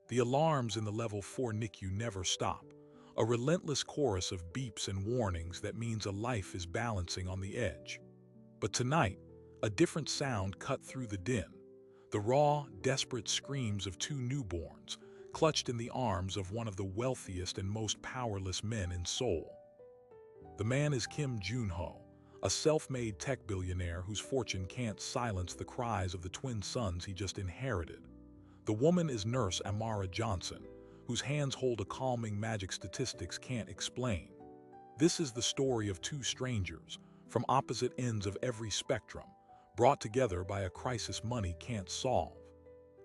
The alarms in the Level 4 NICU never stop, a relentless chorus of beeps and warnings that means a life is balancing on the edge. But tonight, a different sound cut through the din, the raw, desperate screams of two newborns, clutched in the arms of one of the wealthiest and most powerless men in Seoul. The man is Kim Jun-ho, a self-made tech billionaire whose fortune can't silence the cries of the twin sons he just inherited. The woman is nurse Amara Johnson, whose hands hold a calming magic statistics can't explain. This is the story of two strangers, from opposite ends of every spectrum, brought together by a crisis money can't solve.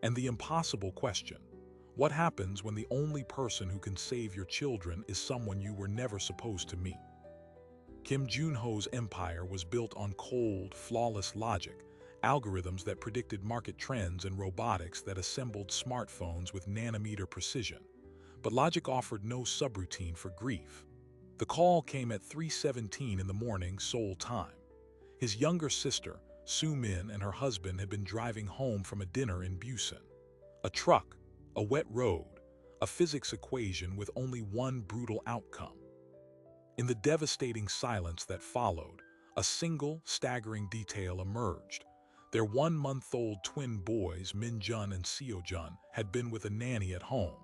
And the impossible question: what happens when the only person who can save your children is someone you were never supposed to meet? Kim Jun-ho's empire was built on cold, flawless logic, algorithms that predicted market trends and robotics that assembled smartphones with nanometer precision. But logic offered no subroutine for grief. The call came at 3:17 in the morning Seoul time. His younger sister, Soo-min, and her husband had been driving home from a dinner in Busan. A truck, a wet road, a physics equation with only one brutal outcome. In the devastating silence that followed, a single, staggering detail emerged. Their 1-month-old twin boys, Min-jun and Seo-jun, had been with a nanny at home.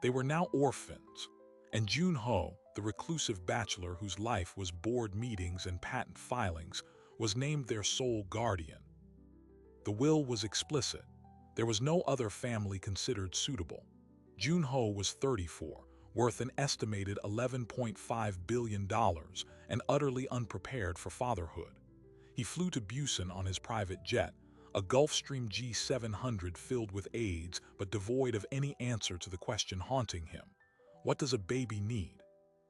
They were now orphans, and Jun-ho, the reclusive bachelor whose life was board meetings and patent filings, was named their sole guardian. The will was explicit. There was no other family considered suitable. Jun-ho was 34, worth an estimated $11.5 billion, and utterly unprepared for fatherhood. He flew to Busan on his private jet, a Gulfstream G700 filled with aides but devoid of any answer to the question haunting him: what does a baby need?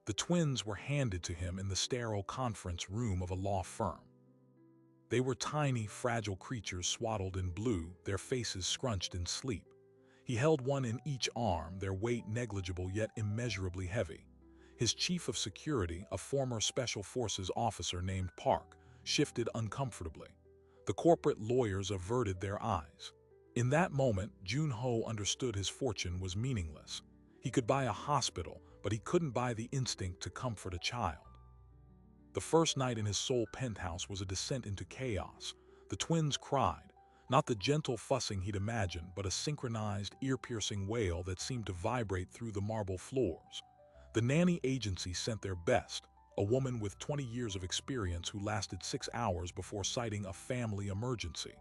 The twins were handed to him in the sterile conference room of a law firm. They were tiny, fragile creatures swaddled in blue, their faces scrunched in sleep. He held one in each arm, their weight negligible yet immeasurably heavy. His chief of security, a former Special Forces officer named Park, shifted uncomfortably. The corporate lawyers averted their eyes. In that moment, Jun-ho understood his fortune was meaningless. He could buy a hospital, but he couldn't buy the instinct to comfort a child. The first night in his Seoul penthouse was a descent into chaos. The twins cried, not the gentle fussing he'd imagined, but a synchronized, ear-piercing wail that seemed to vibrate through the marble floors. The nanny agency sent their best, a woman with 20 years of experience who lasted 6 hours before citing a family emergency.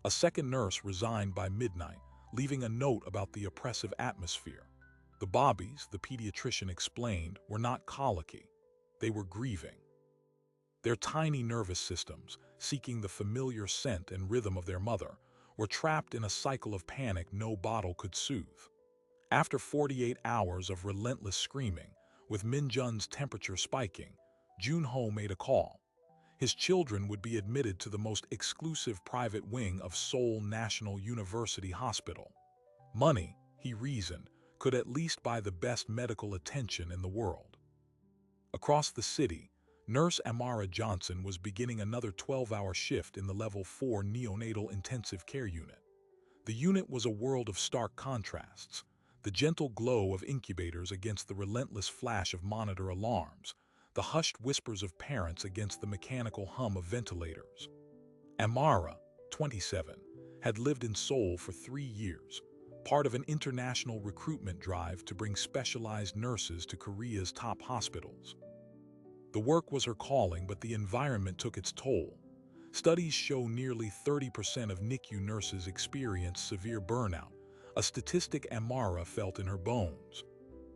A second nurse resigned by midnight, leaving a note about the oppressive atmosphere. The Bobbies, the pediatrician explained, were not colicky. They were grieving. Their tiny nervous systems, seeking the familiar scent and rhythm of their mother, were trapped in a cycle of panic no bottle could soothe. After 48 hours of relentless screaming, with Min-jun's temperature spiking, Jun-ho made a call. His children would be admitted to the most exclusive private wing of Seoul National University Hospital. Money, he reasoned, could at least buy the best medical attention in the world. Across the city, Nurse Amara Johnson was beginning another 12-hour shift in the Level 4 neonatal intensive care unit. The unit was a world of stark contrasts, the gentle glow of incubators against the relentless flash of monitor alarms, the hushed whispers of parents against the mechanical hum of ventilators. Amara, 27, had lived in Seoul for 3 years, part of an international recruitment drive to bring specialized nurses to Korea's top hospitals. The work was her calling, but the environment took its toll. Studies show nearly 30% of NICU nurses experience severe burnout, a statistic Amara felt in her bones.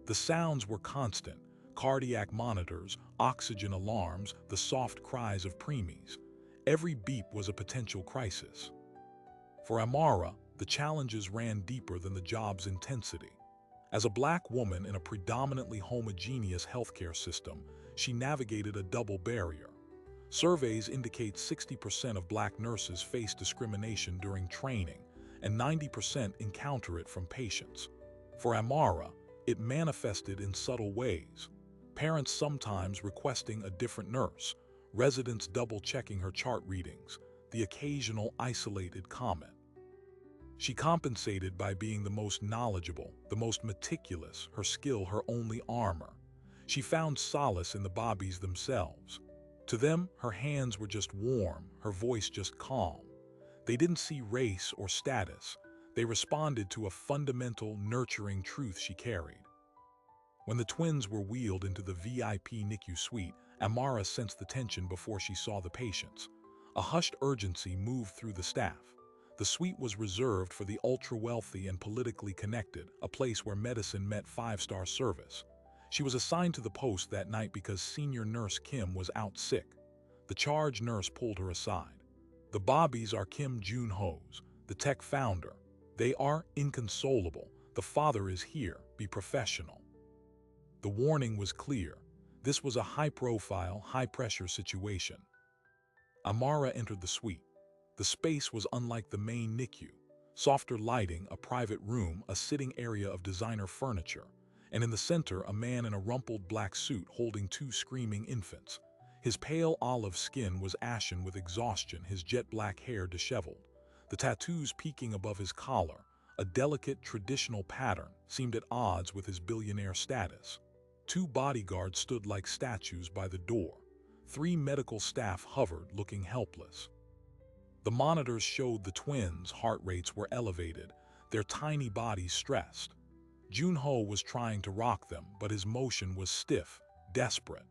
The sounds were constant: cardiac monitors, oxygen alarms, the soft cries of preemies. Every beep was a potential crisis. For Amara, the challenges ran deeper than the job's intensity. As a black woman in a predominantly homogeneous healthcare system, she navigated a double barrier. Surveys indicate 60% of black nurses face discrimination during training, and 90% encounter it from patients. For Amara, it manifested in subtle ways. Parents sometimes requesting a different nurse, residents double-checking her chart readings, the occasional isolated comment. She compensated by being the most knowledgeable, the most meticulous, her skill her only armor. She found solace in the bobbies themselves. To them, her hands were just warm, her voice just calm. They didn't see race or status. They responded to a fundamental, nurturing truth she carried. When the twins were wheeled into the VIP NICU suite, Amara sensed the tension before she saw the patients. A hushed urgency moved through the staff. The suite was reserved for the ultra-wealthy and politically connected, a place where medicine met five-star service. She was assigned to the post that night because senior nurse Kim was out sick. The charge nurse pulled her aside. "The Bobbies are Kim Jun-ho's, the tech founder. They are inconsolable. The father is here. Be professional." The warning was clear. This was a high-profile, high-pressure situation. Amara entered the suite. The space was unlike the main NICU. Softer lighting, a private room, a sitting area of designer furniture. And in the center, a man in a rumpled black suit holding two screaming infants. His pale olive skin was ashen with exhaustion, his jet-black hair disheveled. The tattoos peeking above his collar, a delicate traditional pattern, seemed at odds with his billionaire status. Two bodyguards stood like statues by the door. 3 medical staff hovered, looking helpless. The monitors showed the twins' heart rates were elevated, their tiny bodies stressed. Jun-ho was trying to rock them, but his motion was stiff, desperate.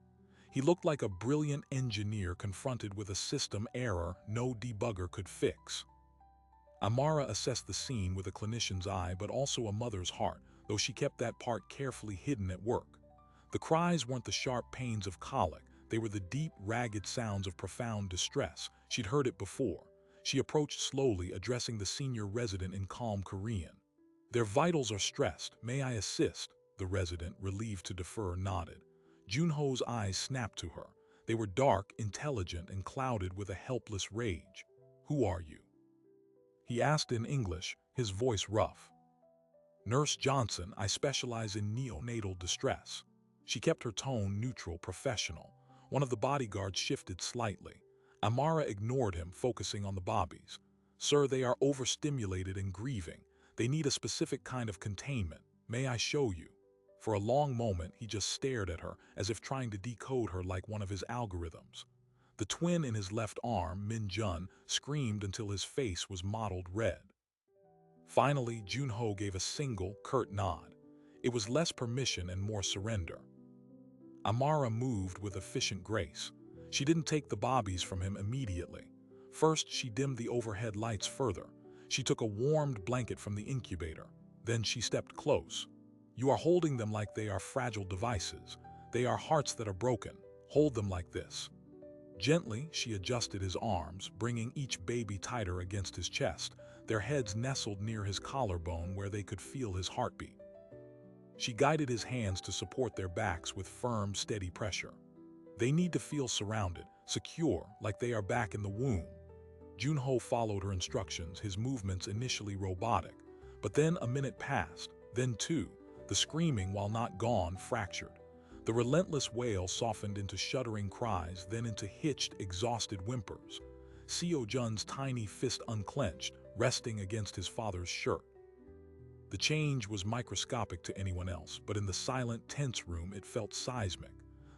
He looked like a brilliant engineer confronted with a system error no debugger could fix. Amara assessed the scene with a clinician's eye but also a mother's heart, though she kept that part carefully hidden at work. The cries weren't the sharp pains of colic, they were the deep, ragged sounds of profound distress. She'd heard it before. She approached slowly, addressing the senior resident in calm Korean. "Their vitals are stressed. May I assist?" The resident, relieved to defer, nodded. Jun-ho's eyes snapped to her. They were dark, intelligent, and clouded with a helpless rage. "Who are you?" he asked in English, his voice rough. "Nurse Johnson, I specialize in neonatal distress." She kept her tone neutral, professional. One of the bodyguards shifted slightly. Amara ignored him, focusing on the bobbies. "Sir, they are overstimulated and grieving. They need a specific kind of containment. May I show you?" For a long moment, he just stared at her, as if trying to decode her like one of his algorithms. The twin in his left arm, Min-jun, screamed until his face was mottled red. Finally, Jun-ho gave a single, curt nod. It was less permission and more surrender. Amara moved with efficient grace. She didn't take the bobbies from him immediately. First, she dimmed the overhead lights further. She took a warmed blanket from the incubator. Then she stepped close. "You are holding them like they are fragile devices. They are hearts that are broken. Hold them like this." Gently, she adjusted his arms, bringing each baby tighter against his chest, their heads nestled near his collarbone where they could feel his heartbeat. She guided his hands to support their backs with firm, steady pressure. They need to feel surrounded, secure, like they are back in the womb. Jun-ho followed her instructions, his movements initially robotic. But then a minute passed, then 2. The screaming, while not gone, fractured. The relentless wail softened into shuddering cries, then into hitched, exhausted whimpers. Seo-jun's tiny fist unclenched, resting against his father's shirt. The change was microscopic to anyone else, but in the silent, tense room it felt seismic.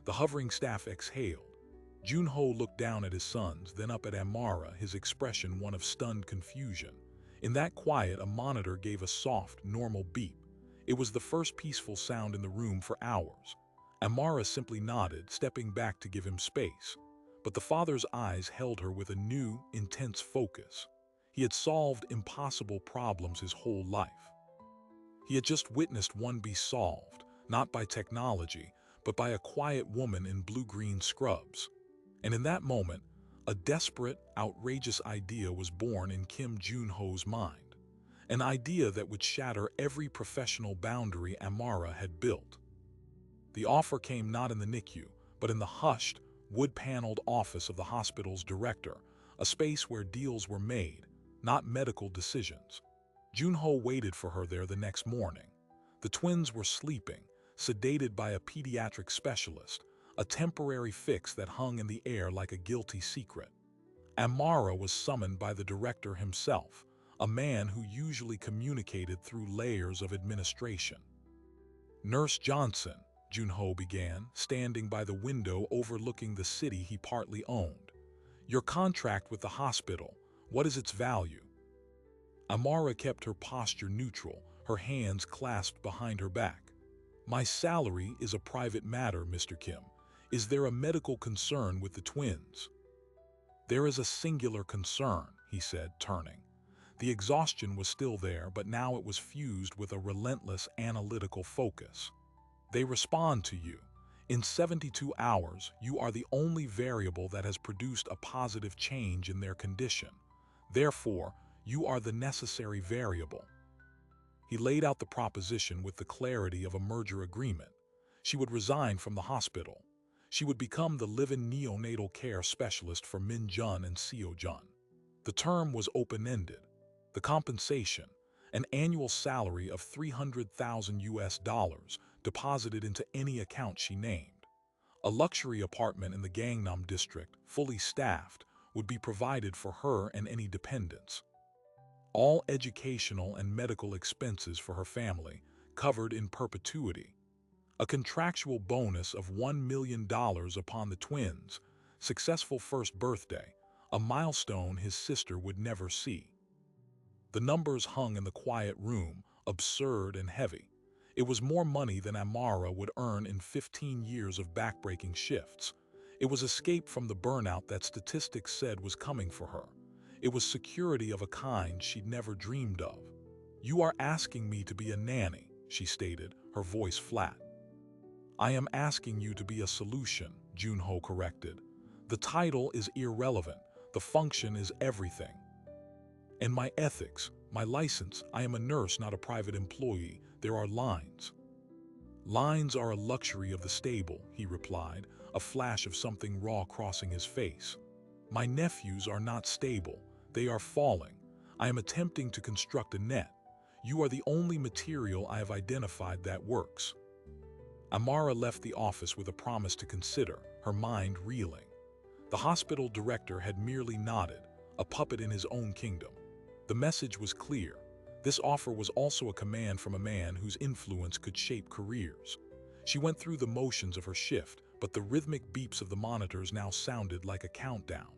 The hovering staff exhaled. Jun-ho looked down at his sons, then up at Amara, his expression one of stunned confusion. In that quiet, a monitor gave a soft, normal beep. It was the first peaceful sound in the room for hours. Amara simply nodded, stepping back to give him space. But the father's eyes held her with a new, intense focus. He had solved impossible problems his whole life. He had just witnessed one be solved, not by technology, but by a quiet woman in blue-green scrubs. And in that moment, a desperate, outrageous idea was born in Kim Jun-ho's mind. An idea that would shatter every professional boundary Amara had built. The offer came not in the NICU, but in the hushed, wood-paneled office of the hospital's director, a space where deals were made, not medical decisions. Jun-ho waited for her there the next morning. The twins were sleeping, sedated by a pediatric specialist, a temporary fix that hung in the air like a guilty secret. Amara was summoned by the director himself, a man who usually communicated through layers of administration. "Nurse Johnson," Junho began, standing by the window overlooking the city he partly owned. "Your contract with the hospital, what is its value?" Amara kept her posture neutral, her hands clasped behind her back. "My salary is a private matter, Mr. Kim. Is there a medical concern with the twins?" "There is a singular concern," he said, turning. The exhaustion was still there, but now it was fused with a relentless analytical focus. "They respond to you. In 72 hours, you are the only variable that has produced a positive change in their condition. Therefore, you are the necessary variable." He laid out the proposition with the clarity of a merger agreement. She would resign from the hospital. She would become the live-in neonatal care specialist for Min Jun and Seo Jun. The term was open-ended. The compensation, an annual salary of $300,000 deposited into any account she named. A luxury apartment in the Gangnam district, fully staffed, would be provided for her and any dependents. All educational and medical expenses for her family covered in perpetuity. A contractual bonus of $1 million upon the twins' successful first birthday, a milestone his sister would never see. The numbers hung in the quiet room, absurd and heavy. It was more money than Amara would earn in 15 years of backbreaking shifts. It was escape from the burnout that statistics said was coming for her. It was security of a kind she'd never dreamed of. "You are asking me to be a nanny," she stated, her voice flat. "I am asking you to be a solution," Junho corrected. "The title is irrelevant. The function is everything. And my ethics, my license, I am a nurse, not a private employee. There are lines." "Lines are a luxury of the stable," he replied, a flash of something raw crossing his face. "My nephews are not stable. They are falling. I am attempting to construct a net. You are the only material I have identified that works." Amara left the office with a promise to consider, her mind reeling. The hospital director had merely nodded, a puppet in his own kingdom. The message was clear. This offer was also a command from a man whose influence could shape careers. She went through the motions of her shift, but the rhythmic beeps of the monitors now sounded like a countdown.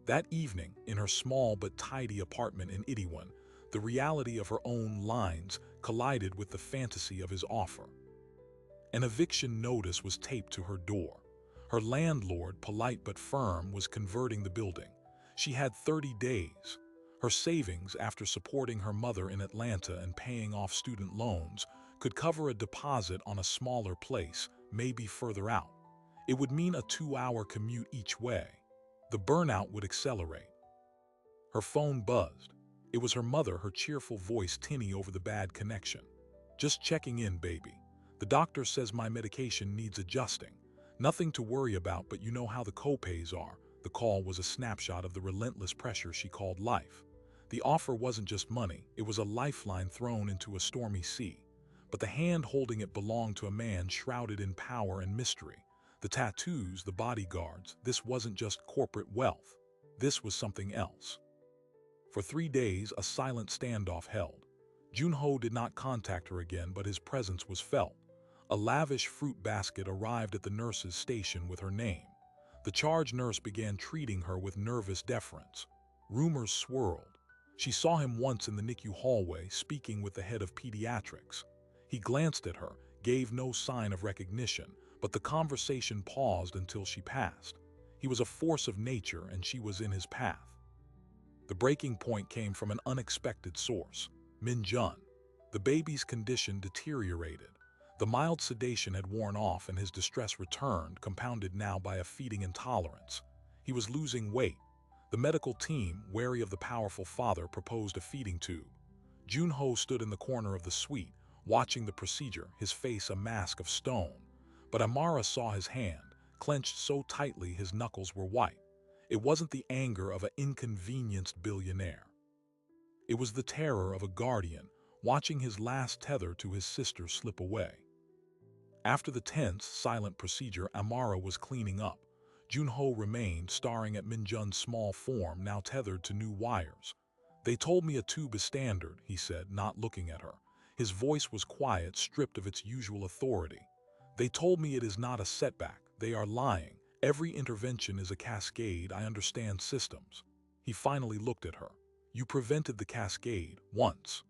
That evening, in her small but tidy apartment in Itaewon, the reality of her own lines collided with the fantasy of his offer. An eviction notice was taped to her door. Her landlord, polite but firm, was converting the building. She had 30 days. Her savings, after supporting her mother in Atlanta and paying off student loans, could cover a deposit on a smaller place, maybe further out. It would mean a 2-hour commute each way. The burnout would accelerate. Her phone buzzed. It was her mother, her cheerful voice tinny over the bad connection. "Just checking in, baby. The doctor says my medication needs adjusting. Nothing to worry about, but you know how the copays are." The call was a snapshot of the relentless pressure she called life. The offer wasn't just money, it was a lifeline thrown into a stormy sea. But the hand holding it belonged to a man shrouded in power and mystery. The tattoos, the bodyguards, this wasn't just corporate wealth. This was something else. For 3 days, a silent standoff held. Junho did not contact her again, but his presence was felt. A lavish fruit basket arrived at the nurse's station with her name. The charge nurse began treating her with nervous deference. Rumors swirled. She saw him once in the NICU hallway, speaking with the head of pediatrics. He glanced at her, gave no sign of recognition, but the conversation paused until she passed. He was a force of nature, and she was in his path. The breaking point came from an unexpected source: Min Jun. The baby's condition deteriorated. The mild sedation had worn off, and his distress returned, compounded now by a feeding intolerance. He was losing weight. The medical team, wary of the powerful father, proposed a feeding tube. Junho stood in the corner of the suite, watching the procedure, his face a mask of stone. But Amara saw his hand, clenched so tightly his knuckles were white. It wasn't the anger of an inconvenienced billionaire. It was the terror of a guardian, watching his last tether to his sister slip away. After the tense, silent procedure, Amara was cleaning up. Junho remained, staring at Min Jun's small form, now tethered to new wires. They told me a tube is standard, he said, not looking at her. His voice was quiet, stripped of its usual authority. They told me it is not a setback. They are lying. Every intervention is a cascade. I understand systems. He finally looked at her. You prevented the cascade once.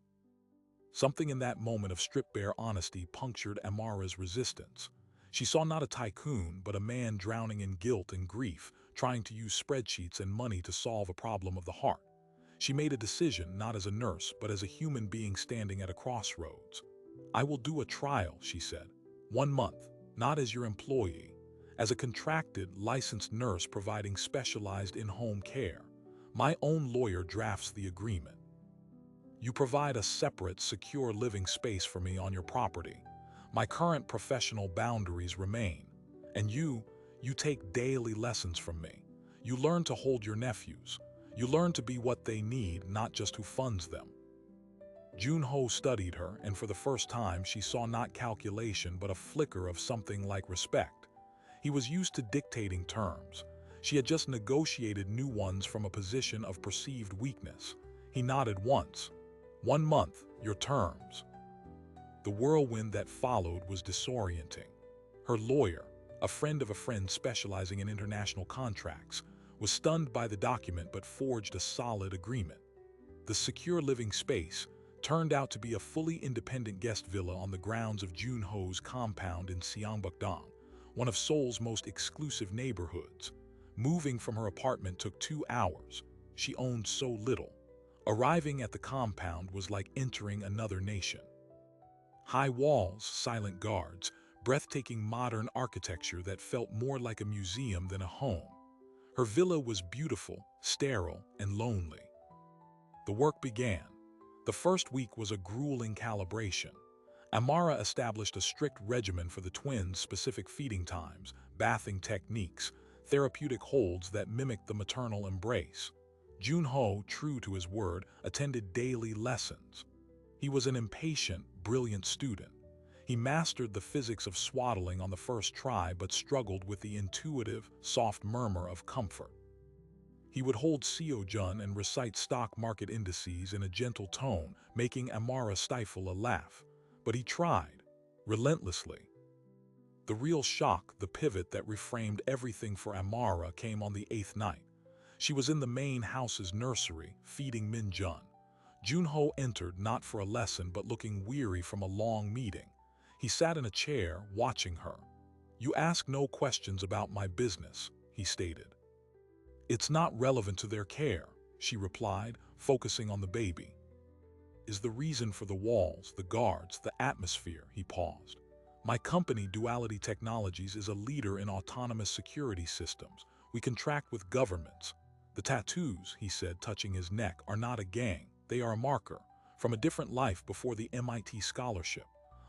Something in that moment of stripped-bare honesty punctured Amara's resistance. She saw not a tycoon, but a man drowning in guilt and grief, trying to use spreadsheets and money to solve a problem of the heart. She made a decision, not as a nurse, but as a human being standing at a crossroads. I will do a trial, she said. 1 month, not as your employee, as a contracted, licensed nurse providing specialized in-home care. My own lawyer drafts the agreement. You provide a separate, secure living space for me on your property. My current professional boundaries remain. And you take daily lessons from me. You learn to hold your nephews. You learn to be what they need, not just who funds them. Jun-ho studied her, and for the first time she saw not calculation but a flicker of something like respect. He was used to dictating terms. She had just negotiated new ones from a position of perceived weakness. He nodded once. 1 month, your terms. The whirlwind that followed was disorienting. Her lawyer, a friend of a friend specializing in international contracts, was stunned by the document but forged a solid agreement. The secure living space turned out to be a fully independent guest villa on the grounds of Jun-ho's compound in Seongbuk-dong, one of Seoul's most exclusive neighborhoods. Moving from her apartment took 2 hours. She owned so little. Arriving at the compound was like entering another nation. High walls, silent guards, breathtaking modern architecture that felt more like a museum than a home. Her villa was beautiful, sterile, and lonely. The work began. The first week was a grueling calibration. Amara established a strict regimen for the twins' specific feeding times, bathing techniques, therapeutic holds that mimicked the maternal embrace. Jun-ho, true to his word, attended daily lessons. He was an impatient, brilliant student. He mastered the physics of swaddling on the first try but struggled with the intuitive, soft murmur of comfort. He would hold Seo-jun and recite stock market indices in a gentle tone, making Amara stifle a laugh. But he tried, relentlessly. The real shock, the pivot that reframed everything for Amara, came on the 8th night. She was in the main house's nursery, feeding Min-jun. Jun-ho entered not for a lesson but looking weary from a long meeting. He sat in a chair, watching her. You ask no questions about my business, he stated. It's not relevant to their care, she replied, focusing on the baby. Is the reason for the walls, the guards, the atmosphere, he paused. My company, Duality Technologies, is a leader in autonomous security systems. We contract with governments. The tattoos, he said, touching his neck, are not a gang. They are a marker, from a different life before the MIT scholarship.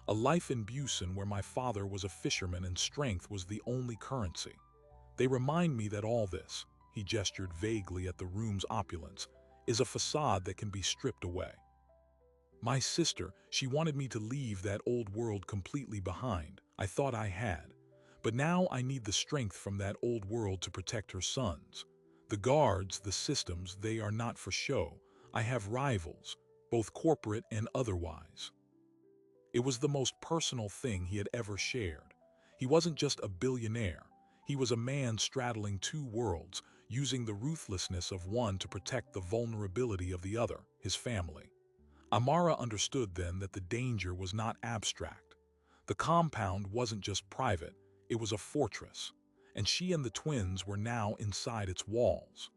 A life in Busan where my father was a fisherman and strength was the only currency. They remind me that all this, he gestured vaguely at the room's opulence, is a facade that can be stripped away. My sister, she wanted me to leave that old world completely behind. I thought I had. But now I need the strength from that old world to protect her sons. The guards, the systems, they are not for show. I have rivals, both corporate and otherwise. It was the most personal thing he had ever shared. He wasn't just a billionaire. He was a man straddling 2 worlds, using the ruthlessness of one to protect the vulnerability of the other, his family. Amara understood then that the danger was not abstract. The compound wasn't just private, it was a fortress, and she and the twins were now inside its walls.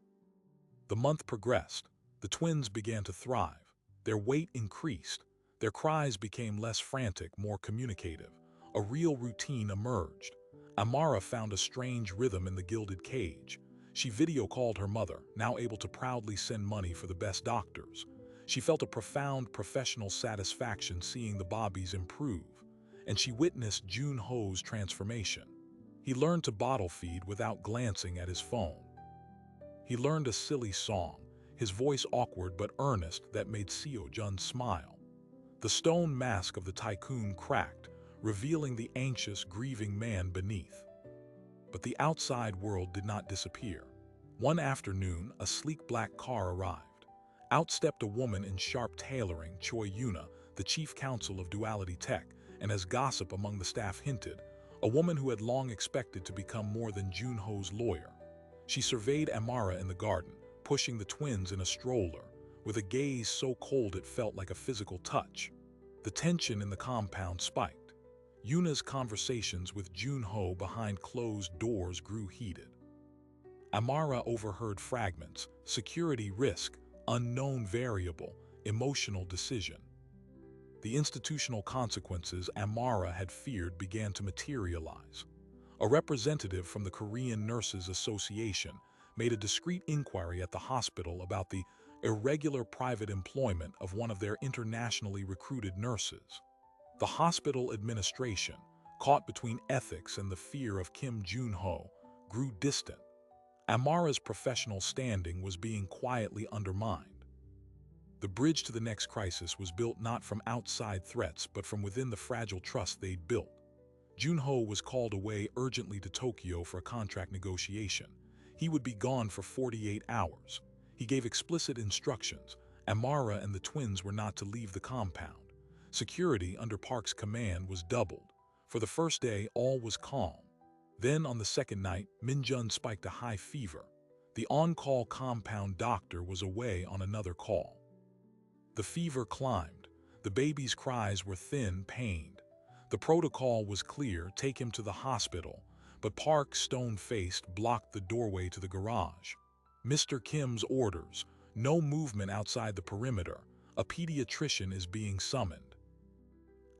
The month progressed. The twins began to thrive. Their weight increased. Their cries became less frantic, more communicative. A real routine emerged. Amara found a strange rhythm in the gilded cage. She video-called her mother, now able to proudly send money for the best doctors. She felt a profound professional satisfaction seeing the bobbies improve, and she witnessed Jun-ho's transformation. He learned to bottle feed without glancing at his phone. He learned a silly song, his voice awkward but earnest, that made Seo-jun smile. The stone mask of the tycoon cracked, revealing the anxious, grieving man beneath. But the outside world did not disappear. One afternoon, a sleek black car arrived. Out stepped a woman in sharp tailoring, Choi Yuna, the chief counsel of Duality Tech, and as gossip among the staff hinted, a woman who had long expected to become more than Junho's lawyer. She surveyed Amara in the garden, pushing the twins in a stroller, with a gaze so cold it felt like a physical touch. The tension in the compound spiked. Yuna's conversations with Junho behind closed doors grew heated. Amara overheard fragments: security risk, unknown variable, emotional decision. The institutional consequences Amara had feared began to materialize. A representative from the Korean Nurses Association made a discreet inquiry at the hospital about the irregular private employment of one of their internationally recruited nurses. The hospital administration, caught between ethics and the fear of Kim Junho, grew distant. Amara's professional standing was being quietly undermined. The bridge to the next crisis was built not from outside threats but from within the fragile trust they'd built. Junho was called away urgently to Tokyo for a contract negotiation. He would be gone for 48 hours. He gave explicit instructions. Amara and the twins were not to leave the compound. Security under Park's command was doubled. For the first day, all was calm. Then, on the second night, Minjun spiked a high fever. The on-call compound doctor was away on another call. The fever climbed. The baby's cries were thin, pained. The protocol was clear: take him to the hospital, but Park, stone-faced, blocked the doorway to the garage. Mr. Kim's orders: no movement outside the perimeter. A pediatrician is being summoned.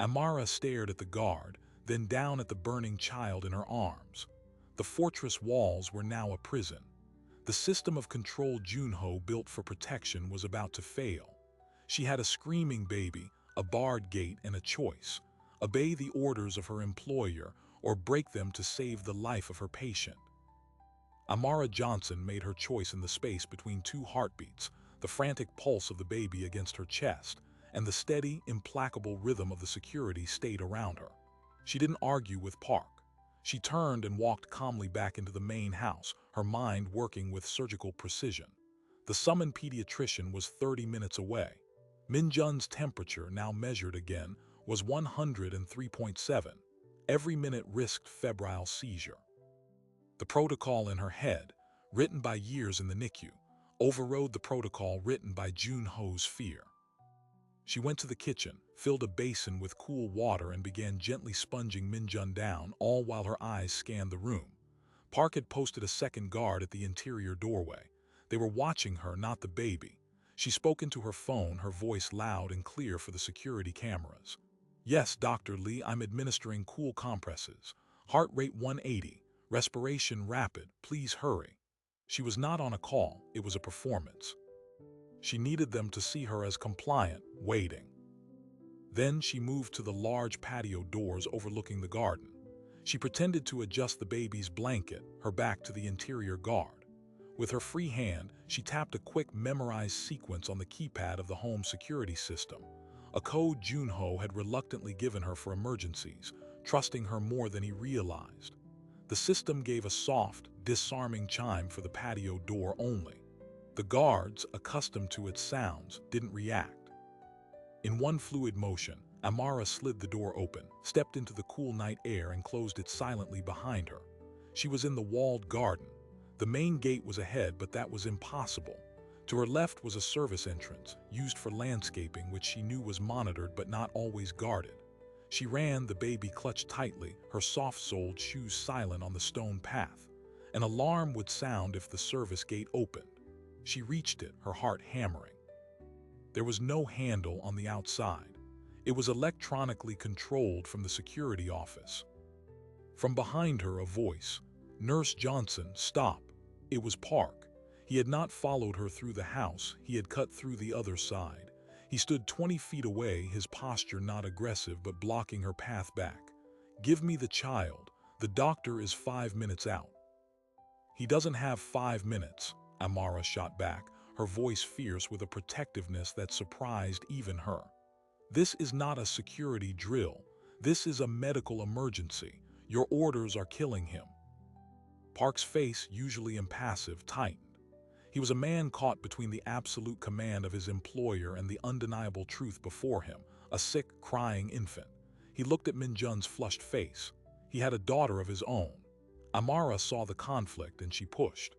Amara stared at the guard, then down at the burning child in her arms. The fortress walls were now a prison. The system of control Junho built for protection was about to fail. She had a screaming baby, a barred gate, and a choice: obey the orders of her employer or break them to save the life of her patient. Amara Johnson made her choice in the space between two heartbeats, the frantic pulse of the baby against her chest, and the steady, implacable rhythm of the security state around her. She didn't argue with Park. She turned and walked calmly back into the main house, her mind working with surgical precision. The summoned pediatrician was 30 minutes away. Minjun's temperature, now measured again, was 103.7. Every minute risked febrile seizure. The protocol in her head, written by years in the NICU, overrode the protocol written by Junho's fear. She went to the kitchen, filled a basin with cool water, and began gently sponging Minjun down, all while her eyes scanned the room. Park had posted a second guard at the interior doorway. They were watching her, not the baby. She spoke into her phone, her voice loud and clear for the security cameras. "Yes, Dr. Lee, I'm administering cool compresses. Heart rate 180. Respiration rapid. Please hurry." She was not on a call. It was a performance. She needed them to see her as compliant, waiting. Then she moved to the large patio doors overlooking the garden. She pretended to adjust the baby's blanket, her back to the interior guard. With her free hand, she tapped a quick, memorized sequence on the keypad of the home security system, a code Junho had reluctantly given her for emergencies, trusting her more than he realized. The system gave a soft, disarming chime for the patio door only. The guards, accustomed to its sounds, didn't react. In one fluid motion, Amara slid the door open, stepped into the cool night air, and closed it silently behind her. She was in the walled garden. The main gate was ahead, but that was impossible. To her left was a service entrance, used for landscaping, which she knew was monitored but not always guarded. She ran, the baby clutched tightly, her soft-soled shoes silent on the stone path. An alarm would sound if the service gate opened. She reached it, her heart hammering. There was no handle on the outside. It was electronically controlled from the security office. From behind her, a voice: "Nurse Johnson, stop." It was Park. He had not followed her through the house. He had cut through the other side. He stood 20 feet away, his posture not aggressive but blocking her path back. "Give me the child. The doctor is 5 minutes out." "He doesn't have 5 minutes," Amara shot back, her voice fierce with a protectiveness that surprised even her. "This is not a security drill. This is a medical emergency. Your orders are killing him." Park's face, usually impassive, tightened. He was a man caught between the absolute command of his employer and the undeniable truth before him, a sick, crying infant. He looked at Min-jun's flushed face. He had a daughter of his own. Amara saw the conflict and she pushed.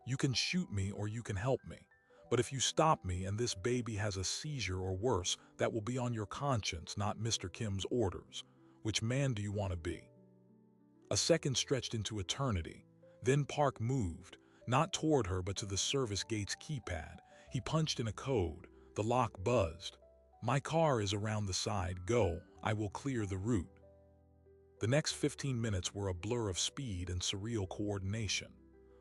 "You can shoot me or you can help me. But if you stop me and this baby has a seizure or worse, that will be on your conscience, not Mr. Kim's orders. Which man do you want to be?" A second stretched into eternity. Then Park moved, not toward her but to the service gate's keypad. He punched in a code. The lock buzzed. "My car is around the side. Go. I will clear the route." The next 15 minutes were a blur of speed and surreal coordination.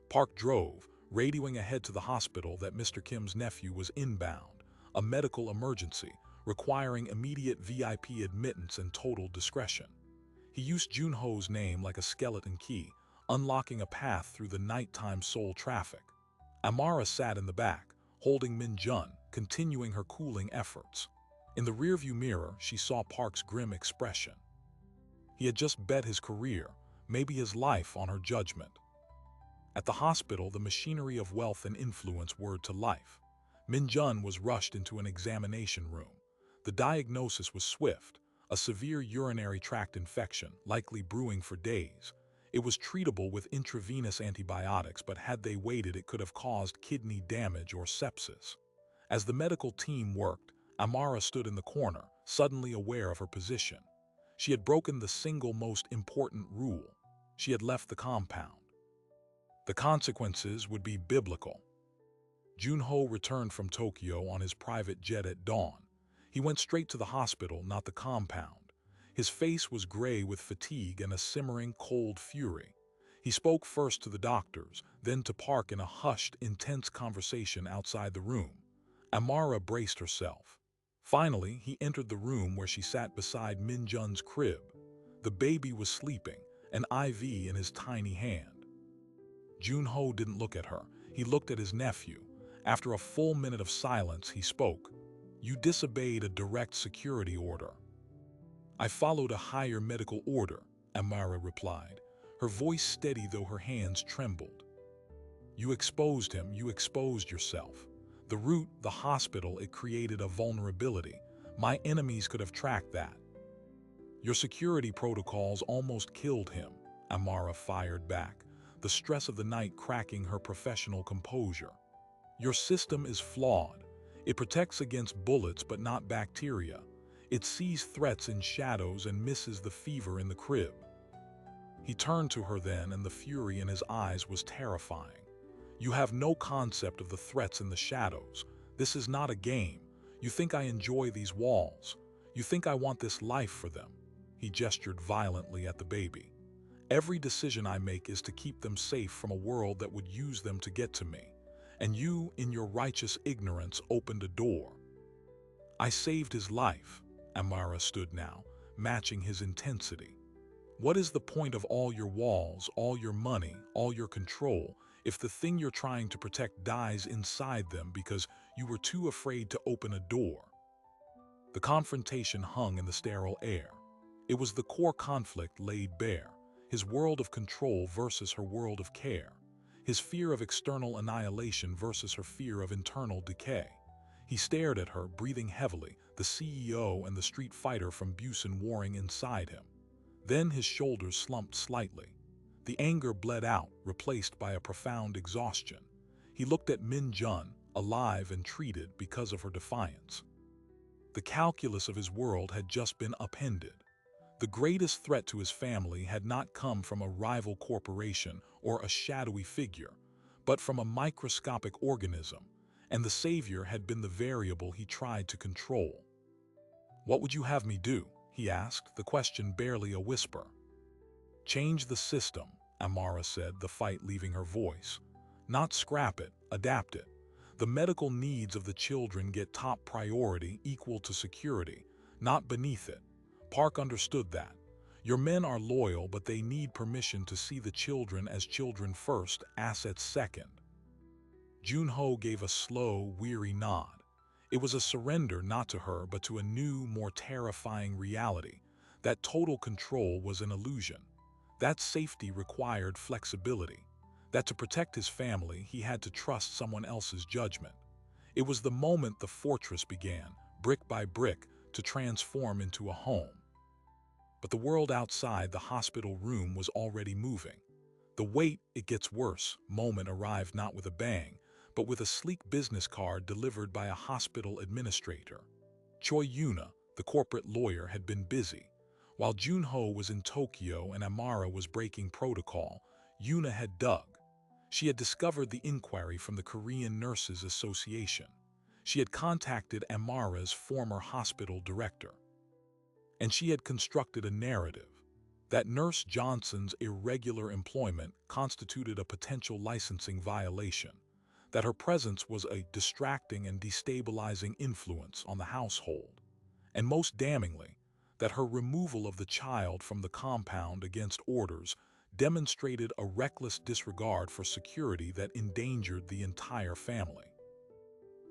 Park drove, radioing ahead to the hospital that Mr. Kim's nephew was inbound, a medical emergency requiring immediate VIP admittance and total discretion. He used Junho's name like a skeleton key, unlocking a path through the nighttime Seoul traffic. Amara sat in the back, holding Min-jun, continuing her cooling efforts. In the rearview mirror, she saw Park's grim expression. He had just bet his career, maybe his life, on her judgment. At the hospital, the machinery of wealth and influence whirred to life. Min-jun was rushed into an examination room. The diagnosis was swift, a severe urinary tract infection, likely brewing for days. It was treatable with intravenous antibiotics, but had they waited, it could have caused kidney damage or sepsis. As the medical team worked, Amara stood in the corner, suddenly aware of her position. She had broken the single most important rule. She had left the compound. The consequences would be biblical. Junho returned from Tokyo on his private jet at dawn. He went straight to the hospital, not the compound. His face was gray with fatigue and a simmering cold fury. He spoke first to the doctors, then to Park in a hushed, intense conversation outside the room. Amara braced herself. Finally, he entered the room where she sat beside Min-jun's crib. The baby was sleeping, an IV in his tiny hand. Junho didn't look at her. He looked at his nephew. After a full minute of silence, he spoke. "You disobeyed a direct security order." "I followed a higher medical order," Amara replied, her voice steady though her hands trembled. "You exposed him, you exposed yourself. The route, the hospital, it created a vulnerability. My enemies could have tracked that. Your security protocols almost killed him," Amara fired back, the stress of the night cracking her professional composure. "Your system is flawed. It protects against bullets but not bacteria. It sees threats in shadows and misses the fever in the crib." He turned to her then, and the fury in his eyes was terrifying. "You have no concept of the threats in the shadows. This is not a game. You think I enjoy these walls. You think I want this life for them." He gestured violently at the baby. "Every decision I make is to keep them safe from a world that would use them to get to me. And you, in your righteous ignorance, opened a door." "I saved his life." Amara stood now, matching his intensity. "What is the point of all your walls, all your money, all your control, if the thing you're trying to protect dies inside them because you were too afraid to open a door?" The confrontation hung in the sterile air. It was the core conflict laid bare, his world of control versus her world of care, his fear of external annihilation versus her fear of internal decay. He stared at her, breathing heavily, the CEO and the street fighter from Busan warring inside him. Then his shoulders slumped slightly. The anger bled out, replaced by a profound exhaustion. He looked at Min-jun, alive and treated because of her defiance. The calculus of his world had just been upended. The greatest threat to his family had not come from a rival corporation or a shadowy figure, but from a microscopic organism, and the savior had been the variable he tried to control. "What would you have me do?" he asked, the question barely a whisper. "Change the system," Amara said, the fight leaving her voice. "Not scrap it, adapt it. The medical needs of the children get top priority, equal to security, not beneath it." Park understood that. Your men are loyal, but they need permission to see the children as children first, assets second. Junho gave a slow, weary nod. It was a surrender not to her, but to a new, more terrifying reality. That total control was an illusion. That safety required flexibility. that to protect his family, he had to trust someone else's judgment. It was the moment the fortress began, brick by brick, to transform into a home. But the world outside the hospital room was already moving. The wait, it gets worse, moment arrived not with a bang, but with a sleek business card delivered by a hospital administrator. Choi Yuna, the corporate lawyer, had been busy. While Junho was in Tokyo and Amara was breaking protocol, Yuna had dug. She had discovered the inquiry from the Korean Nurses Association. She had contacted Amara's former hospital director. And she had constructed a narrative that Nurse Johnson's irregular employment constituted a potential licensing violation, that her presence was a distracting and destabilizing influence on the household, and most damningly, that her removal of the child from the compound against orders demonstrated a reckless disregard for security that endangered the entire family.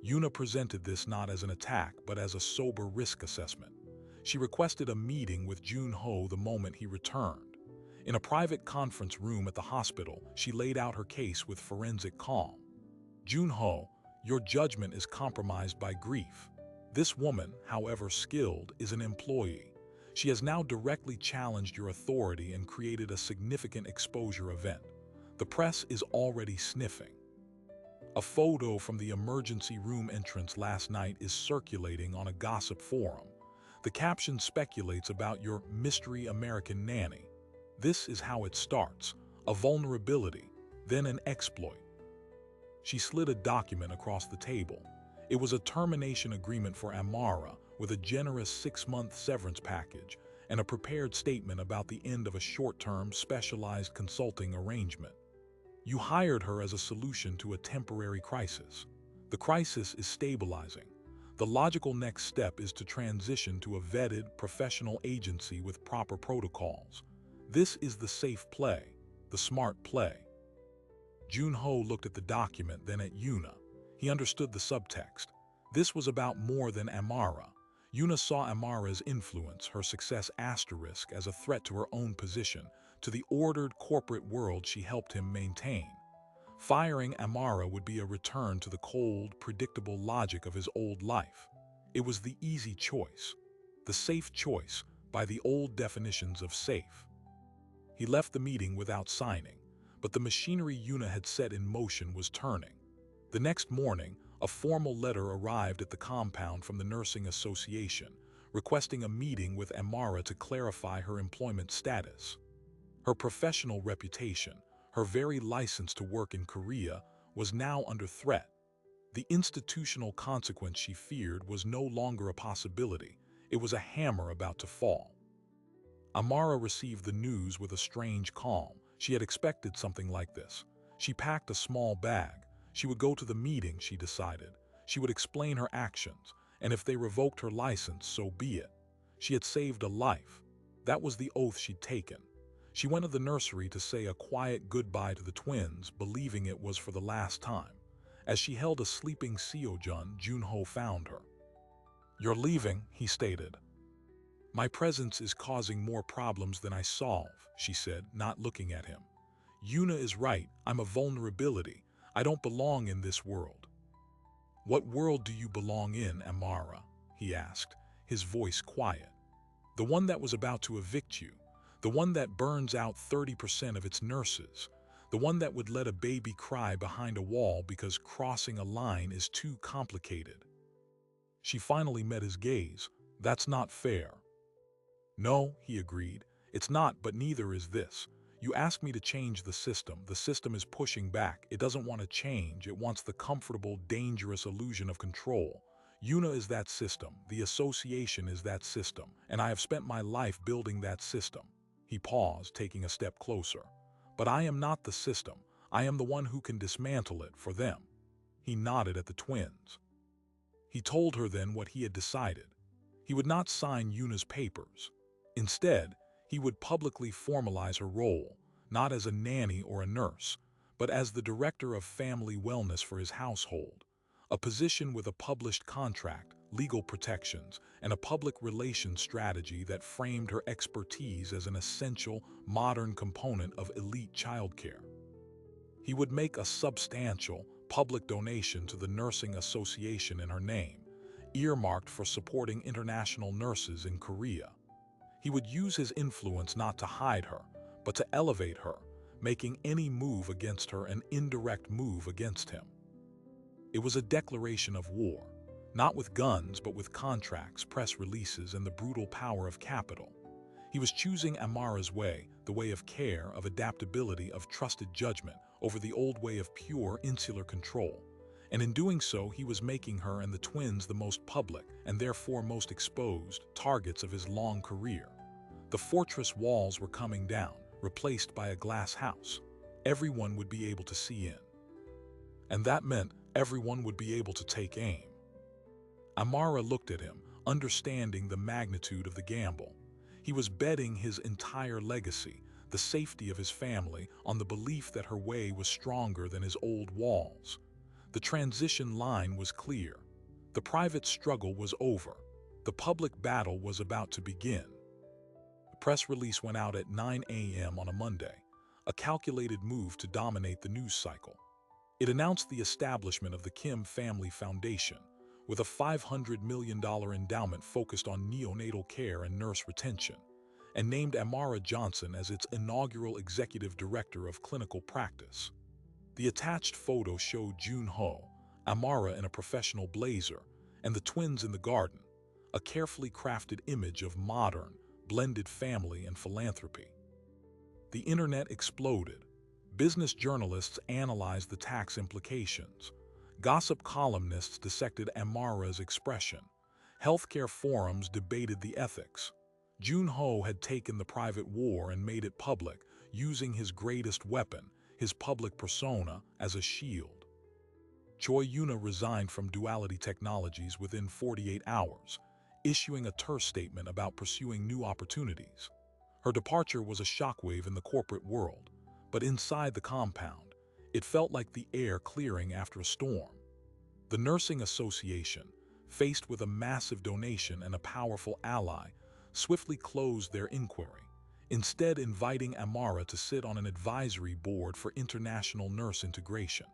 Yuna presented this not as an attack but as a sober risk assessment. She requested a meeting with Junho the moment he returned. In a private conference room at the hospital, she laid out her case with forensic calm. Junho, your judgment is compromised by grief. This woman, however skilled, is an employee. She has now directly challenged your authority and created a significant exposure event. The press is already sniffing. A photo from the emergency room entrance last night is circulating on a gossip forum. The caption speculates about your mystery American nanny. This is how it starts: a vulnerability, then an exploit. She slid a document across the table. It was a termination agreement for Amara with a generous 6-month severance package and a prepared statement about the end of a short-term specialized consulting arrangement. You hired her as a solution to a temporary crisis. The crisis is stabilizing. The logical next step is to transition to a vetted, professional agency with proper protocols. This is the safe play, the smart play. Junho looked at the document, then at Yuna. He understood the subtext. This was about more than Amara. Yuna saw Amara's influence, her success asterisk, as a threat to her own position, to the ordered corporate world she helped him maintain. Firing Amara would be a return to the cold, predictable logic of his old life. It was the easy choice, the safe choice by the old definitions of safe. He left the meeting without signing, but the machinery Yuna had set in motion was turning. The next morning, a formal letter arrived at the compound from the Nursing Association, requesting a meeting with Amara to clarify her employment status. Her professional reputation, her very license to work in Korea, was now under threat. The institutional consequence she feared was no longer a possibility. It was a hammer about to fall. Amara received the news with a strange calm. She had expected something like this. She packed a small bag. She would go to the meeting, she decided. She would explain her actions, and if they revoked her license, so be it. She had saved a life. That was the oath she'd taken. She went to the nursery to say a quiet goodbye to the twins, believing it was for the last time. As she held a sleeping Seojun, Junho found her. "You're leaving," he stated. "My presence is causing more problems than I solve," she said, not looking at him. "Yuna is right. I'm a vulnerability. I don't belong in this world." "What world do you belong in, Amara?" he asked, his voice quiet. "The one that was about to evict you. The one that burns out 30% of its nurses. The one that would let a baby cry behind a wall because crossing a line is too complicated." She finally met his gaze. "That's not fair." "No," he agreed. "It's not, but neither is this. You ask me to change the system. The system is pushing back. It doesn't want to change. It wants the comfortable, dangerous illusion of control. Yuna is that system. The association is that system. And I have spent my life building that system." He paused, taking a step closer. "But I am not the system. I am the one who can dismantle it for them." He nodded at the twins. He told her then what he had decided. He would not sign Yuna's papers. Instead, he would publicly formalize her role, not as a nanny or a nurse, but as the director of family wellness for his household, a position with a published contract, legal protections, and a public relations strategy that framed her expertise as an essential, modern component of elite childcare. He would make a substantial public donation to the Nursing Association in her name, earmarked for supporting international nurses in Korea. He would use his influence not to hide her, but to elevate her, making any move against her an indirect move against him. It was a declaration of war, not with guns but with contracts, press releases, and the brutal power of capital. He was choosing Amara's way, the way of care, of adaptability, of trusted judgment, over the old way of pure, insular control. And in doing so, he was making her and the twins the most public, and therefore most exposed, targets of his long career. The fortress walls were coming down, replaced by a glass house. Everyone would be able to see in. And that meant everyone would be able to take aim. Amara looked at him, understanding the magnitude of the gamble. He was betting his entire legacy, the safety of his family, on the belief that her way was stronger than his old walls. The transition line was clear. The private struggle was over. The public battle was about to begin. The press release went out at 9 a.m. on a Monday, a calculated move to dominate the news cycle. It announced the establishment of the Kim Family Foundation, with a $500 million endowment focused on neonatal care and nurse retention, and named Amara Johnson as its inaugural executive director of clinical practice. The attached photo showed Jun-ho, Amara in a professional blazer, and the twins in the garden, a carefully crafted image of modern, blended family and philanthropy. The internet exploded. Business journalists analyzed the tax implications. Gossip columnists dissected Amara's expression. Healthcare forums debated the ethics. Jun-ho had taken the private war and made it public, using his greatest weapon, his public persona, as a shield. Choi Yoona resigned from Duality Technologies within 48 hours, issuing a terse statement about pursuing new opportunities. Her departure was a shockwave in the corporate world, but inside the compound, it felt like the air clearing after a storm. The Nursing Association, faced with a massive donation and a powerful ally, swiftly closed their inquiry, instead inviting Amara to sit on an advisory board for international nurse integration.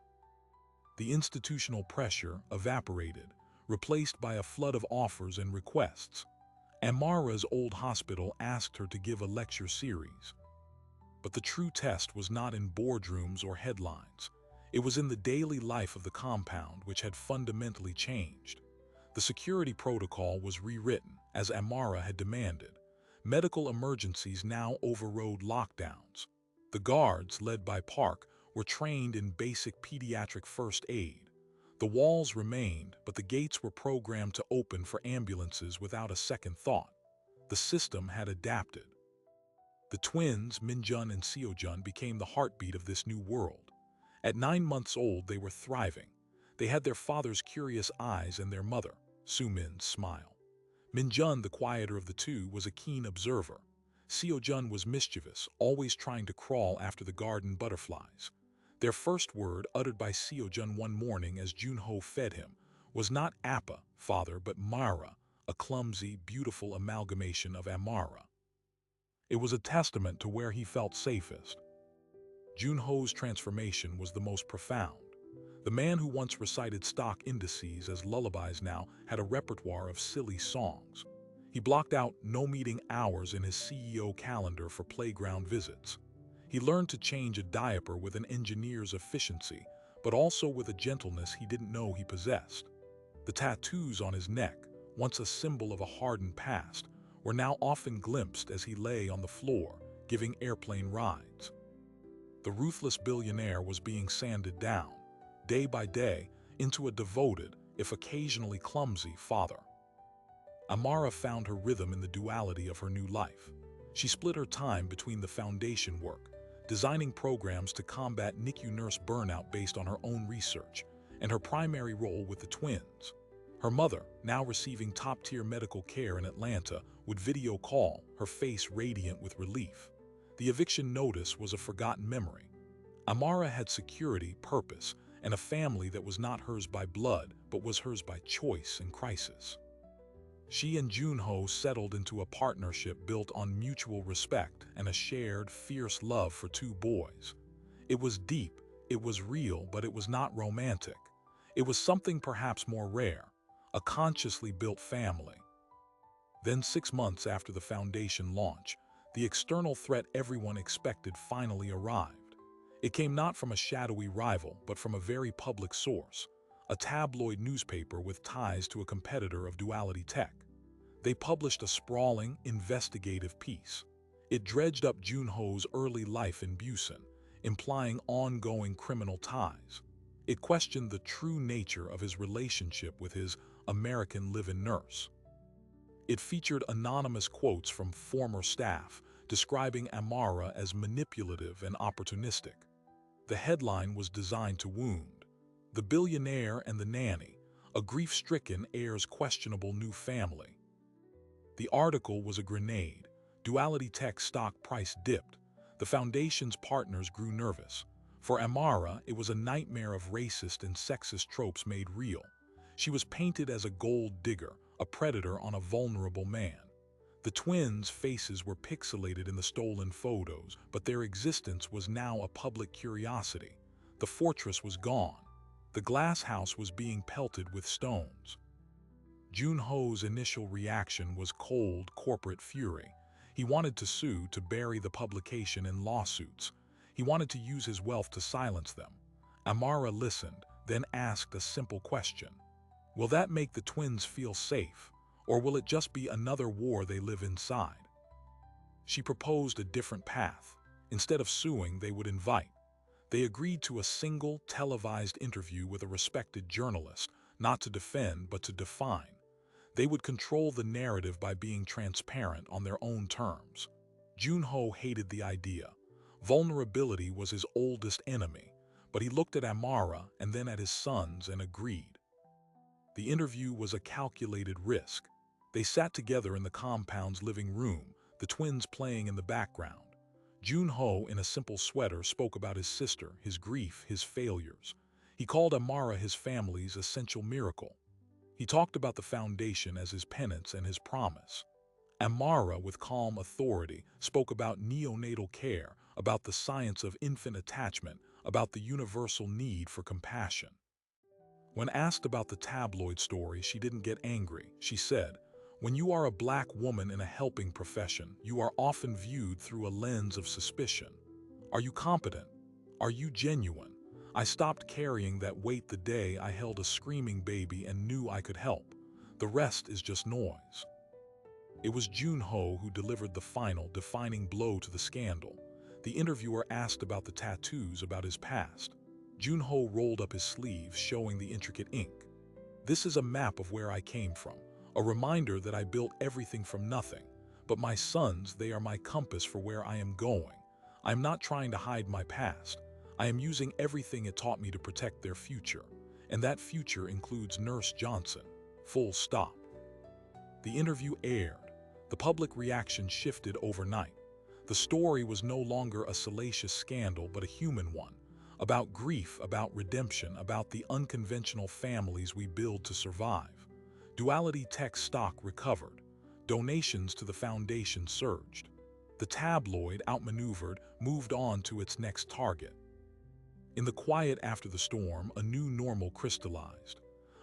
The institutional pressure evaporated, replaced by a flood of offers and requests. Amara's old hospital asked her to give a lecture series. But the true test was not in boardrooms or headlines. It was in the daily life of the compound, which had fundamentally changed. The security protocol was rewritten, as Amara had demanded. Medical emergencies now overrode lockdowns. The guards, led by Park, were trained in basic pediatric first aid. The walls remained, but the gates were programmed to open for ambulances without a second thought. The system had adapted. The twins, Minjun and Seojun, became the heartbeat of this new world. At 9 months old, they were thriving. They had their father's curious eyes and their mother, Sumin's, smile. Minjun, the quieter of the two, was a keen observer. Seojun was mischievous, always trying to crawl after the garden butterflies. Their first word, uttered by Seojun one morning as Jun-ho fed him, was not Appa, father, but Mara, a clumsy, beautiful amalgamation of Amara. It was a testament to where he felt safest. Jun-ho's transformation was the most profound. The man who once recited stock indices as lullabies now had a repertoire of silly songs. He blocked out no-meeting hours in his CEO calendar for playground visits. He learned to change a diaper with an engineer's efficiency, but also with a gentleness he didn't know he possessed. The tattoos on his neck, once a symbol of a hardened past, were now often glimpsed as he lay on the floor, giving airplane rides. The ruthless billionaire was being sanded down, day by day, into a devoted, if occasionally clumsy, father. Amara found her rhythm in the duality of her new life. She split her time between the foundation work, designing programs to combat NICU nurse burnout based on her own research, and her primary role with the twins. Her mother, now receiving top-tier medical care in Atlanta, would video call, her face radiant with relief. The eviction notice was a forgotten memory. Amara had security, purpose, and a family that was not hers by blood, but was hers by choice in crisis. She and Jun-ho settled into a partnership built on mutual respect and a shared, fierce love for two boys. It was deep, It was real, but it was not romantic. It was something perhaps more rare, a consciously built family. Then 6 months after the foundation launch, the external threat everyone expected finally arrived. It came not from a shadowy rival, but from a very public source, a tabloid newspaper with ties to a competitor of Duality Tech. They published a sprawling, investigative piece. It dredged up Junho's early life in Busan, implying ongoing criminal ties. It questioned the true nature of his relationship with his American live-in nurse. It featured anonymous quotes from former staff describing Amara as manipulative and opportunistic. The headline was designed to wound. The Billionaire and the Nanny, a grief-stricken heir's questionable new family. The article was a grenade. Duality Tech stock price dipped. The foundation's partners grew nervous. For Amara, it was a nightmare of racist and sexist tropes made real. She was painted as a gold digger, a predator on a vulnerable man. The twins' faces were pixelated in the stolen photos, but their existence was now a public curiosity. The fortress was gone. The glass house was being pelted with stones. Junho's initial reaction was cold corporate fury. He wanted to sue to bury the publication in lawsuits. He wanted to use his wealth to silence them. Amara listened, then asked a simple question. Will that make the twins feel safe, or will it just be another war they live inside? She proposed a different path. Instead of suing, they would invite. They agreed to a single televised interview with a respected journalist, not to defend but to define. They would control the narrative by being transparent on their own terms. Junho hated the idea. Vulnerability was his oldest enemy, but he looked at Amara and then at his sons and agreed. The interview was a calculated risk. They sat together in the compound's living room, the twins playing in the background. Junho, in a simple sweater, spoke about his sister, his grief, his failures. He called Amara his family's essential miracle. He talked about the foundation as his penance and his promise. Amara, with calm authority, spoke about neonatal care, about the science of infant attachment, about the universal need for compassion. When asked about the tabloid story, she didn't get angry. She said, "When you are a black woman in a helping profession, you are often viewed through a lens of suspicion. Are you competent? Are you genuine? I stopped carrying that weight the day I held a screaming baby and knew I could help. The rest is just noise." It was Junho who delivered the final, defining blow to the scandal. The interviewer asked about the tattoos, about his past. Junho rolled up his sleeves, showing the intricate ink. "This is a map of where I came from, a reminder that I built everything from nothing. But my sons, they are my compass for where I am going. I am not trying to hide my past. I am using everything it taught me to protect their future. And that future includes Nurse Johnson. Full stop." The interview aired. The public reaction shifted overnight. The story was no longer a salacious scandal, but a human one. About grief, about redemption, about the unconventional families we build to survive. Duality Tech stock recovered. Donations to the foundation surged. The tabloid, outmaneuvered, moved on to its next target. In the quiet after the storm, a new normal crystallized.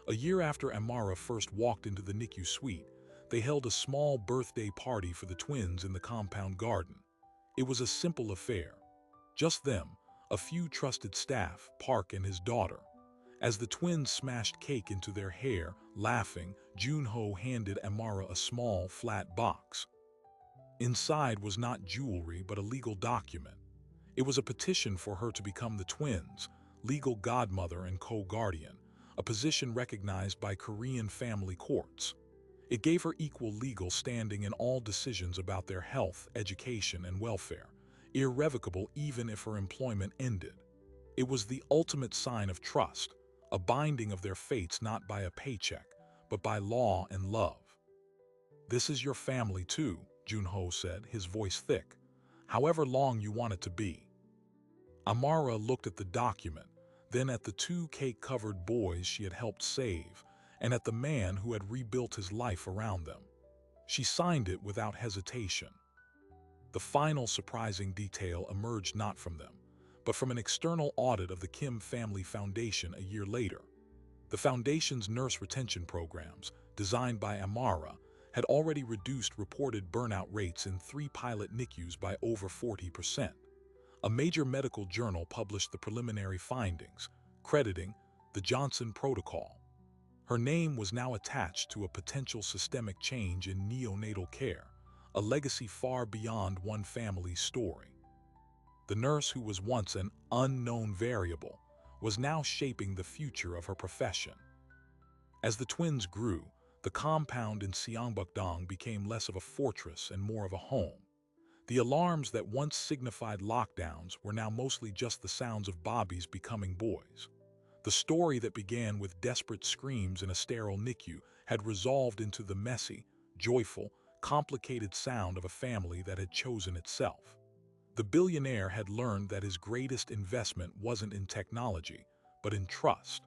A year after Amara first walked into the NICU suite, they held a small birthday party for the twins in the compound garden. It was a simple affair. Just them, a few trusted staff, Park and his daughter. As the twins smashed cake into their hair, laughing, Junho handed Amara a small, flat box. Inside was not jewelry, but a legal document. It was a petition for her to become the twins' legal godmother and co-guardian, a position recognized by Korean family courts. It gave her equal legal standing in all decisions about their health, education, and welfare, irrevocable even if her employment ended. It was the ultimate sign of trust, a binding of their fates not by a paycheck, but by law and love. "This is your family too," Junho said, his voice thick. "However long you want it to be." Amara looked at the document, then at the two cake-covered boys she had helped save, and at the man who had rebuilt his life around them. She signed it without hesitation. The final surprising detail emerged not from them, but from an external audit of the Kim Family Foundation a year later. The foundation's nurse retention programs, designed by Amara, had already reduced reported burnout rates in 3 pilot NICUs by over 40%. A major medical journal published the preliminary findings, crediting the Johnson Protocol. Her name was now attached to a potential systemic change in neonatal care, a legacy far beyond one family's story. The nurse who was once an unknown variable was now shaping the future of her profession. As the twins grew, the compound in Seongbukdong became less of a fortress and more of a home. The alarms that once signified lockdowns were now mostly just the sounds of Bobby's becoming boys. The story that began with desperate screams in a sterile NICU had resolved into the messy, joyful, complicated sound of a family that had chosen itself. The billionaire had learned that his greatest investment wasn't in technology, but in trust.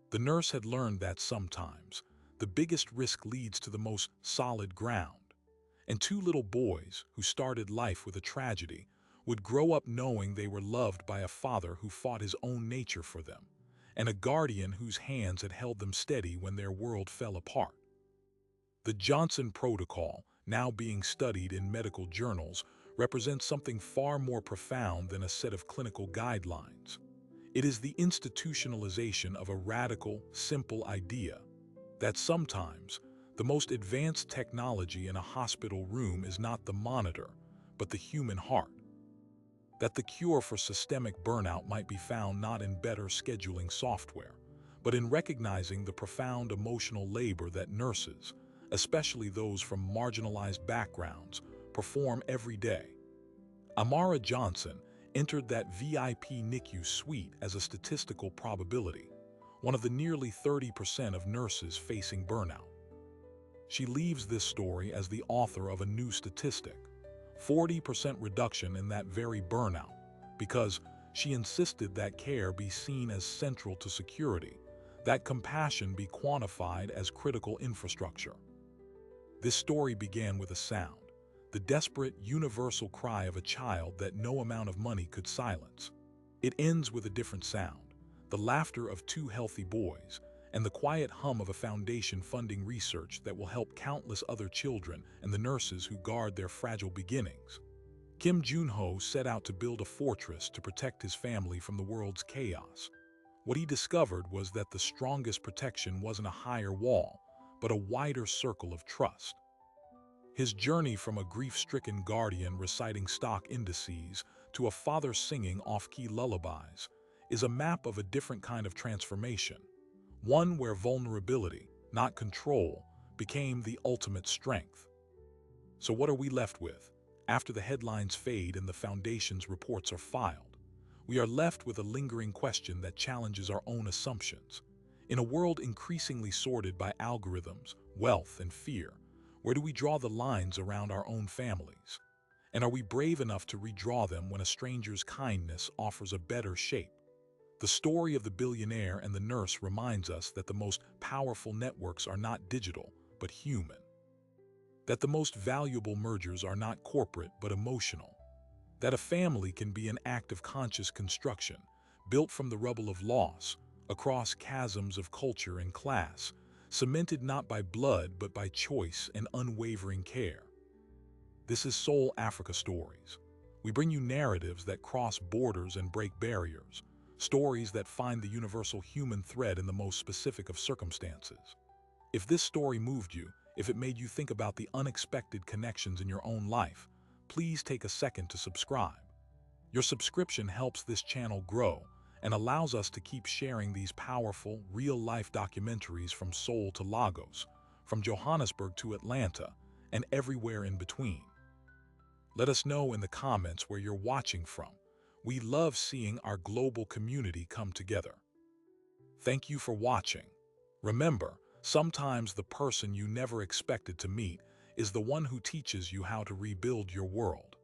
The nurse had learned that sometimes the biggest risk leads to the most solid ground. And 2 little boys, who started life with a tragedy, would grow up knowing they were loved by a father who fought his own nature for them, and a guardian whose hands had held them steady when their world fell apart. The Johnson Protocol, now being studied in medical journals, represents something far more profound than a set of clinical guidelines. It is the institutionalization of a radical, simple idea that sometimes the most advanced technology in a hospital room is not the monitor, but the human heart. That the cure for systemic burnout might be found not in better scheduling software, but in recognizing the profound emotional labor that nurses, especially those from marginalized backgrounds, perform every day. Amara Johnson entered that VIP NICU suite as a statistical probability, one of the nearly 30% of nurses facing burnout. She leaves this story as the author of a new statistic, 40% reduction in that very burnout, because she insisted that care be seen as central to security, that compassion be quantified as critical infrastructure. This story began with a sound, the desperate, universal cry of a child that no amount of money could silence. It ends with a different sound, the laughter of 2 healthy boys, and the quiet hum of a foundation funding research that will help countless other children and the nurses who guard their fragile beginnings. Kim Jun-ho set out to build a fortress to protect his family from the world's chaos. What he discovered was that the strongest protection wasn't a higher wall, but a wider circle of trust. His journey from a grief-stricken guardian reciting stock indices to a father singing off-key lullabies is a map of a different kind of transformation. One where vulnerability, not control, became the ultimate strength. So what are we left with? After the headlines fade and the foundation's reports are filed, we are left with a lingering question that challenges our own assumptions. In a world increasingly sorted by algorithms, wealth, and fear, where do we draw the lines around our own families? And are we brave enough to redraw them when a stranger's kindness offers a better shape? The story of the billionaire and the nurse reminds us that the most powerful networks are not digital, but human. That the most valuable mergers are not corporate, but emotional. That a family can be an act of conscious construction, built from the rubble of loss, across chasms of culture and class, cemented not by blood but by choice and unwavering care. This is Soul Africa Stories. We bring you narratives that cross borders and break barriers, stories that find the universal human thread in the most specific of circumstances. If this story moved you, if it made you think about the unexpected connections in your own life, please take a second to subscribe. Your subscription helps this channel grow and allows us to keep sharing these powerful, real-life documentaries from Seoul to Lagos, from Johannesburg to Atlanta, and everywhere in between. Let us know in the comments where you're watching from. We love seeing our global community come together. Thank you for watching. Remember, sometimes the person you never expected to meet is the one who teaches you how to rebuild your world.